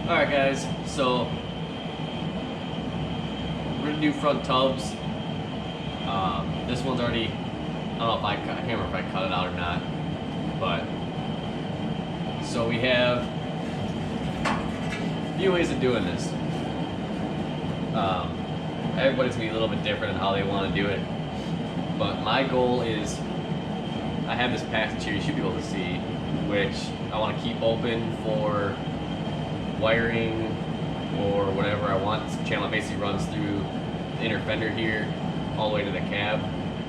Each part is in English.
Alright guys, so we're gonna do front tubs. This one's already, I don't know if I can't remember if I cut it out or not, but so we have a few ways of doing this. Everybody's gonna be a little bit different in how they want to do it, but my goal is, I have this passage here, you should be able to see, which I want to keep open for wiring or whatever I want. This channel basically runs through the inner fender here all the way to the cab,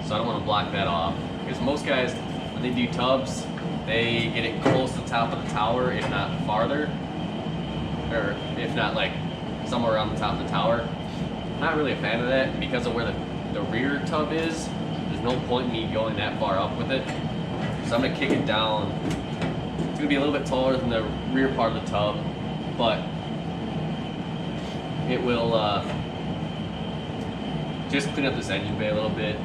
so I don't want to block that off, because most guys, when they do tubs, they get it close to the top of the tower, if not farther, or if not like somewhere around the top of the tower. I'm not really a fan of that because of where the rear tub is. There's no point in me going that far up with it, so I'm going to kick it down. It's going to be a little bit taller than the rear part of the tub, but it will just clean up this engine bay a little bit.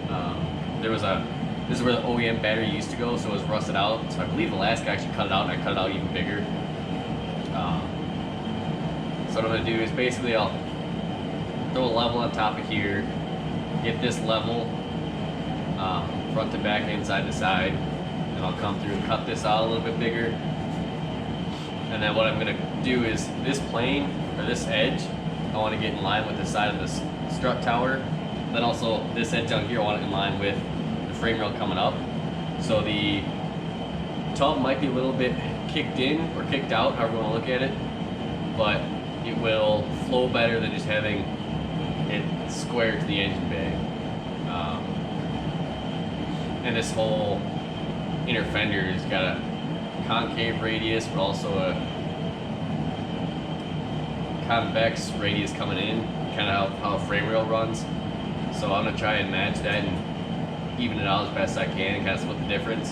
This is where the OEM battery used to go, so it was rusted out. So I believe the last guy actually cut it out, and I cut it out even bigger. So what I'm going to do is basically I'll throw a level on top of here, get this level front to back, inside to side, and I'll come through and cut this out a little bit bigger. And then what I'm going to do is this plane, or this edge, I want to get in line with the side of this strut tower. Then also this edge down here I want it in line with the frame rail coming up. So the tub might be a little bit kicked in or kicked out, however you want to look at it, but it will flow better than just having it square to the engine bay. And this whole inner fender has got a concave radius, but also a convex radius coming in, kind of how a frame rail runs. So I'm going to try and match that and even it out as best I can and kind of split the difference.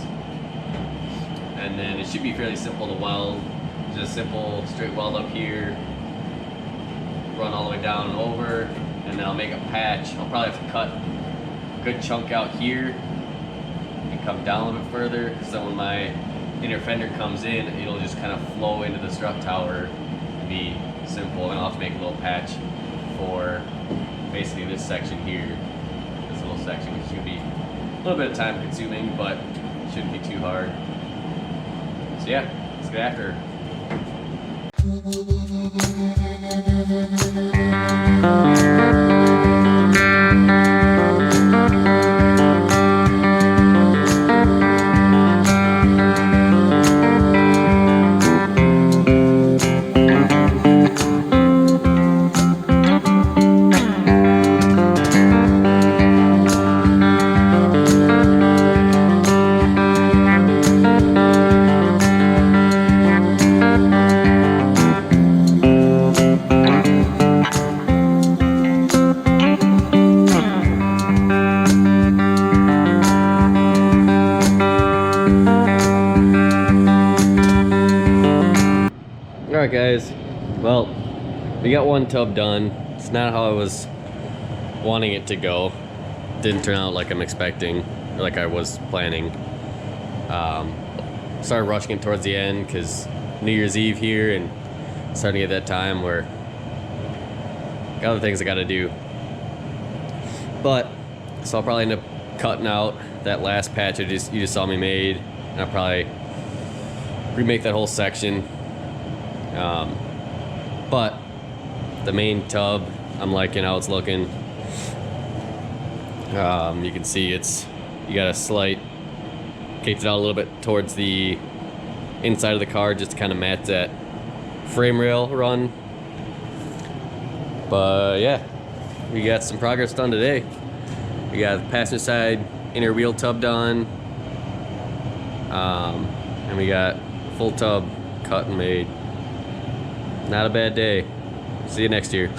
And then it should be fairly simple to weld. Just simple straight weld up here, run all the way down and over, and then I'll make a patch. I'll probably have to cut a good chunk out here and come down a little bit further, so when my inner fender comes in, it'll just kind of flow into the strut tower and be simple. And I'll have to make a little patch for basically this section here, this little section, which should be a little bit of time consuming, but shouldn't be too hard. So yeah, let's get after her. Alright guys, well, we got one tub done. It's not how I was wanting it to go. Didn't turn out like I'm expecting, or like I was planning. Started rushing it towards the end because New Year's Eve here, and starting at that time where got other things I gotta do. But, so I'll probably end up cutting out that last patch you just saw me made, and I'll probably remake that whole section. But the main tub, I'm liking how it's looking. You can see you got a slight, kicked it out a little bit towards the inside of the car just to kind of match that frame rail run. But yeah, we got some progress done today. We got the passenger side inner wheel tub done, and we got full tub cut and made. Not a bad day. See you next year.